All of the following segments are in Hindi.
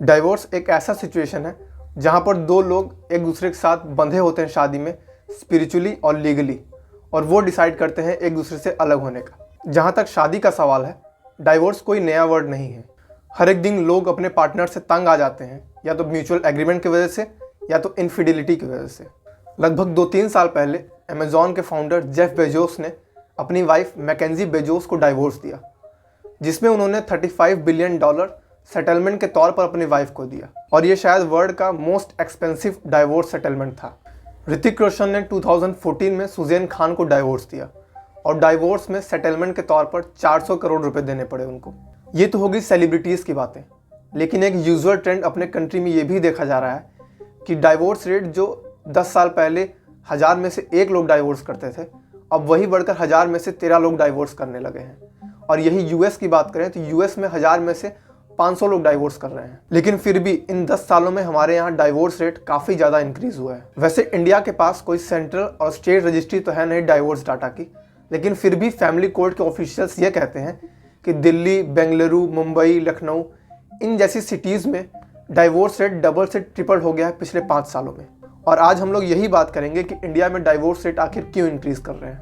डाइवोर्स एक ऐसा सिचुएशन है जहाँ पर दो लोग एक दूसरे के साथ बंधे होते हैं शादी में, स्पिरिचुअली और लीगली, और वो डिसाइड करते हैं एक दूसरे से अलग होने का। जहाँ तक शादी का सवाल है, डाइवोर्स कोई नया वर्ड नहीं है। हर एक दिन लोग अपने पार्टनर से तंग आ जाते हैं, या तो म्यूचुअल एग्रीमेंट की वजह से या तो इनफिडिलिटी की वजह से। लगभग 2-3 साल पहले अमेजॉन के फाउंडर जेफ बेजोस ने अपनी वाइफ मैकेंजी बेजोस को डाइवोर्स दिया, जिसमें उन्होंने $35 बिलियन सेटलमेंट के तौर पर अपनी वाइफ को दिया, और ये शायद वर्ल्ड का मोस्ट एक्सपेंसिव डाइवोर्स सेटलमेंट था। ऋतिक रोशन ने 2014 में सुजैन खान को डाइवोर्स दिया, और डाइवोर्स में सेटलमेंट के तौर पर 400 करोड़ रुपए देने पड़े उनको। ये तो होगी सेलिब्रिटीज़ की बातें, लेकिन एक यूजुअल ट्रेंड अपने कंट्री में ये भी देखा जा रहा है कि डाइवोर्स रेट जो 10 साल पहले 1000 में से 1 लोग डाइवोर्स करते थे, अब वही बढ़कर 1000 में से 13 लोग डाइवोर्स करने लगे हैं। और यही यूएस की बात करें तो यूएस में 1000 में से 500 लोग डाइवोर्स कर रहे हैं। लेकिन फिर भी इन 10 सालों में हमारे यहाँ डाइवोर्स रेट काफ़ी ज़्यादा इंक्रीज़ हुआ है। वैसे इंडिया के पास कोई सेंट्रल और स्टेट रजिस्ट्री तो है नहीं डाइवोर्स डाटा की, लेकिन फिर भी फैमिली कोर्ट के ऑफिशियल्स ये कहते हैं कि दिल्ली, बेंगलुरु, मुंबई, लखनऊ इन जैसी सिटीज़ में डाइवोर्स रेट डबल से ट्रिपल हो गया है पिछले 5 सालों में। और आज हम लोग यही बात करेंगे कि इंडिया में डाइवोर्स रेट आखिर क्यों इंक्रीज़ कर रहे हैं।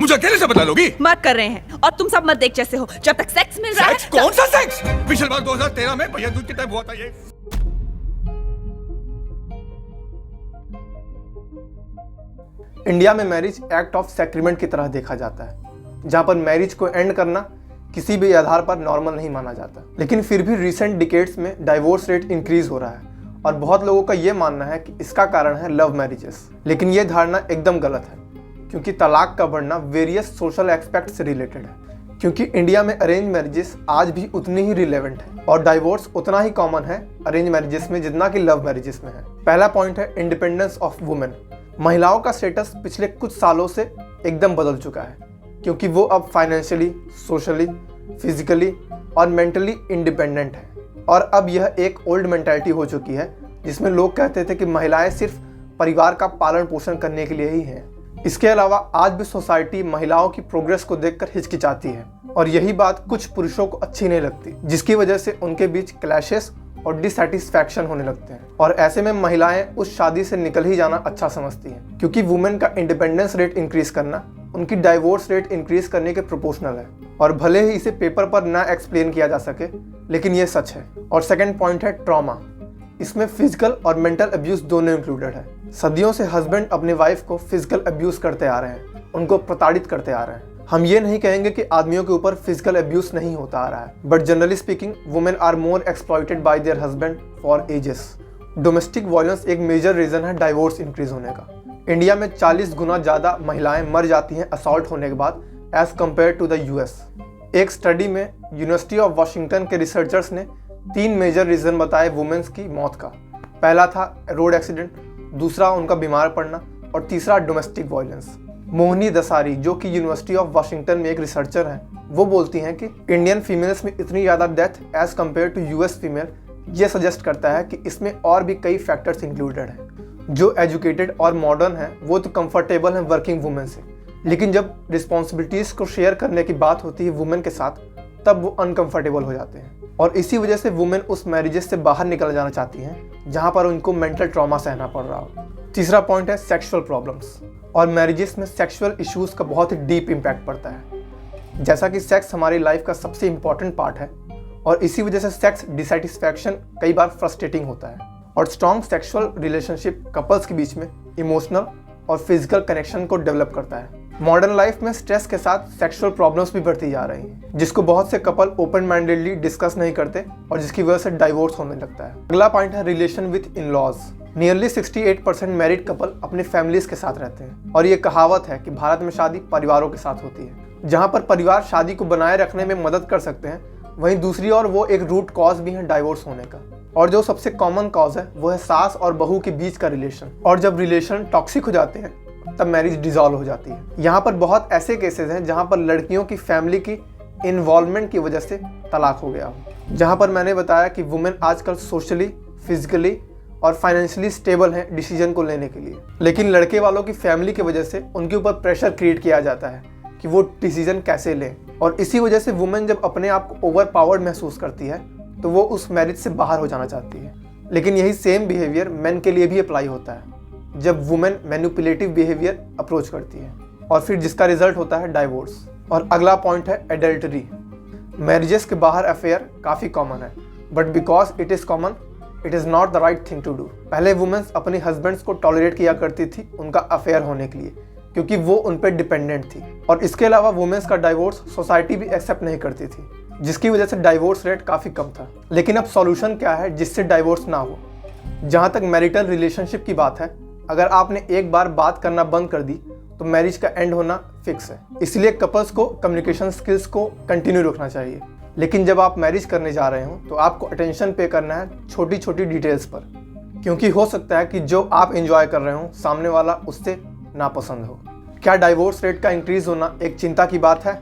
मुझे अकेले से बता लोगी? मत कर रहे हैं और तुम सब मत देख जैसे हो। जब तक सेक्स मिल रहा है सेक्स? कौन सा सेक्स? पिछले बार 2013 में भैया दूज के टाइम हुआ था ये। इंडिया में मैरिज एक्ट ऑफ सैक्रिमेंट की तरह देखा जाता है, जहाँ पर मैरिज को एंड करना किसी भी आधार पर नॉर्मल नहीं माना जाता। लेकिन फिर भी रिसेंट डिकेड्स में डाइवोर्स रेट इंक्रीज हो रहा है, और बहुत लोगों का ये मानना है कि इसका कारण है लव मैरिजेस। लेकिन ये धारणा एकदम गलत है, क्योंकि तलाक का बढ़ना वेरियस सोशल एस्पेक्ट से रिलेटेड है। क्योंकि इंडिया में अरेंज मैरिजेस आज भी उतनी ही रिलेवेंट है, और डाइवोर्स उतना ही कॉमन है अरेंज मैरिजेस में जितना कि लव मैरिजेस में है। पहला पॉइंट है इंडिपेंडेंस ऑफ वुमेन। महिलाओं का स्टेटस पिछले कुछ सालों से एकदम बदल चुका है, क्योंकि वो अब फाइनेंशियली, सोशली, फिजिकली और मेंटली इंडिपेंडेंट है। और अब यह एक ओल्ड मेंटालिटी हो चुकी है, जिसमें लोग कहते थे कि महिलाएं सिर्फ परिवार का पालन पोषण करने के लिए ही हैं। इसके अलावा आज भी सोसाइटी महिलाओं की प्रोग्रेस को देखकर हिचकिचाती है, और यही बात कुछ पुरुषों को अच्छी नहीं लगती, जिसकी वजह से उनके बीच क्लैशेस और डिसैटिस्फैक्शन होने लगते हैं। और ऐसे में महिलाएं उस शादी से निकल ही जाना अच्छा समझती हैं, क्योंकि वुमेन का इंडिपेंडेंस रेट इंक्रीज करना उनकी डाइवोर्स रेट इंक्रीज करने के प्रोपोर्शनल है। और भले ही इसे पेपर पर ना एक्सप्लेन किया जा सके, लेकिन ये सच है। और सेकंड पॉइंट है ट्रॉमा। इसमें फिजिकल और मेंटल अब्यूज दोनों इंक्लूडेड है। सदियों से हस्बैंड अपने वाइफ को फिजिकल अब्यूज करते आ रहे हैं, उनको प्रताड़ित करते आ रहे हैं। हम ये नहीं कहेंगे कि आदमियों के ऊपर फिजिकल अब्यूज नहीं होता आ रहा है, but generally speaking women are more exploited by their husband for ages. Domestic violence एक मेजर रीजन है डाइवोर्स इंक्रीज होने का। इंडिया में 40 गुना ज़्यादा महिलाएं मर जाती हैं असॉल्ट होने के बाद as compare to the US. एक स्टडी में यूनिवर्सिटी ऑफ वाशिंगटन के रिसर्चर्स ने 3 मेजर रीज़न बताए वुमेन्स की मौत का। पहला था रोड एक्सीडेंट, दूसरा उनका बीमार पड़ना, और तीसरा डोमेस्टिक वायलेंस। मोहनी दसारी, जो कि यूनिवर्सिटी ऑफ वाशिंगटन में एक रिसर्चर हैं, वो बोलती हैं कि इंडियन फीमेल्स में इतनी ज़्यादा death as compare to US female ये सजेस्ट करता है कि इसमें और भी कई फैक्टर्स इंक्लूडेड हैं। जो एजुकेटेड और मॉडर्न हैं वो तो कंफर्टेबल हैं वर्किंग वुमेन से, लेकिन जब रिस्पॉन्सिबिलिटीज़ को शेयर करने की बात होती है वुमेन के साथ, तब वो अनकंफर्टेबल हो जाते हैं। और इसी वजह से वुमेन उस मैरिजेस से बाहर निकल जाना चाहती हैं जहाँ पर उनको मेंटल ट्रॉमा सहना पड़ रहा हो। तीसरा पॉइंट है सेक्सुअल प्रॉब्लम्स। और मैरिजेस में सेक्सुअल इश्यूज का बहुत ही डीप इम्पैक्ट पड़ता है। जैसा कि सेक्स हमारी लाइफ का सबसे इम्पॉर्टेंट पार्ट है, और इसी वजह से सेक्स डिसैटिस्फैक्शन कई बार फ्रस्ट्रेटिंग होता है। और स्ट्रॉन्ग सेक्सुअल रिलेशनशिप कपल्स के बीच में इमोशनल और फिजिकल कनेक्शन को डेवलप करता है। मॉडर्न लाइफ में स्ट्रेस के साथ सेक्सुअल प्रॉब्लम्स भी बढ़ती जा रही हैं, जिसको बहुत से कपल ओपन माइंडेडली डिस्कस नहीं करते, और जिसकी वजह से डाइवोर्स होने लगता है। अगला पॉइंट है relation with in laws. Nearly 68% married couple अपने फैमिलीज के साथ रहते हैं, और ये कहावत है कि भारत में शादी परिवारों के साथ होती है। जहाँ पर परिवार शादी को बनाए रखने में मदद कर सकते हैं, वहीं दूसरी ओर वो एक रूट कॉज भी है डाइवोर्स होने का। और जो सबसे कॉमन कॉज है वो है सास और बहू के बीच का रिलेशन। और जब रिलेशन टॉक्सिक हो जाते हैं तब मैरिज डिसॉल्व हो जाती है। यहाँ पर बहुत ऐसे केसेस हैं जहाँ पर लड़कियों की फैमिली की इन्वॉल्वमेंट की वजह से तलाक हो गया हो। जहाँ पर मैंने बताया कि वुमेन आजकल सोशली, फिजिकली और फाइनेंशियली स्टेबल हैं डिसीजन को लेने के लिए। लेकिन लड़के वालों की फैमिली की वजह से उनके ऊपर प्रेशर क्रिएट किया जाता है कि वो डिसीजन कैसे लें, और इसी वजह से वुमेन जब अपने आप को ओवर पावर्ड महसूस करती है तो वो उस मैरिज से बाहर हो जाना चाहती है। लेकिन यही सेम बिहेवियर मेन के लिए भी अप्लाई होता है जब वुमेन मैनिपुलेटिव बिहेवियर अप्रोच करती है, और फिर जिसका रिजल्ट होता है डाइवोर्स। और अगला पॉइंट है एडल्टरी। मैरिजेस के बाहर अफेयर काफ़ी कॉमन है, but because it is common it is not the right thing to do. पहले वुमेन्स अपने हस्बैंड्स को टॉलरेट किया करती थी उनका अफेयर होने के लिए, क्योंकि वो उन पर डिपेंडेंट थी। और इसके अलावा वुमेन्स का डाइवोर्स सोसाइटी भी एक्सेप्ट नहीं करती थी, जिसकी वजह से डाइवोर्स रेट काफ़ी कम था। लेकिन अब सॉल्यूशन क्या है जिससे डाइवोर्स ना हो? जहाँ तक मैरिटल रिलेशनशिप की बात है, अगर आपने एक बार बात करना बंद कर दी तो मैरिज का एंड होना फिक्स है। इसलिए कपल्स को कम्युनिकेशन स्किल्स को कंटिन्यू रखना चाहिए। लेकिन जब आप मैरिज करने जा रहे हो तो आपको अटेंशन पे करना है छोटी छोटी डिटेल्स पर, क्योंकि हो सकता है कि जो आप एंजॉय कर रहे हो सामने वाला उससे नापसंद हो। क्या डाइवोर्स रेट का इंक्रीज होना एक चिंता की बात है?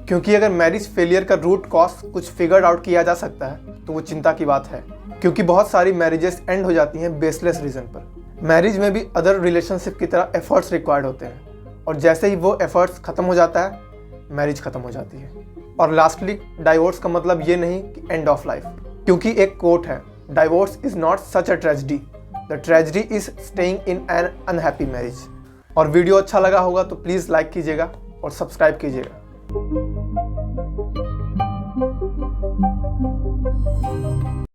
क्योंकि अगर मैरिज फेलियर का रूट कॉज कुछ फिगर आउट किया जा सकता है तो वो चिंता की बात है, क्योंकि बहुत सारी मैरिजेस एंड हो जाती हैं बेसलेस रीज़न पर। मैरिज में भी अदर रिलेशनशिप की तरह एफर्ट्स रिक्वायर्ड होते हैं, और जैसे ही वो एफर्ट्स खत्म हो जाता है मैरिज खत्म हो जाती है। और लास्टली, डाइवोर्स का मतलब ये नहीं कि एंड ऑफ लाइफ, क्योंकि एक कोट है, divorce is not such a tragedy, the tragedy is staying in an unhappy marriage. और वीडियो अच्छा लगा होगा तो प्लीज़ लाइक कीजिएगा और सब्सक्राइब कीजिएगा।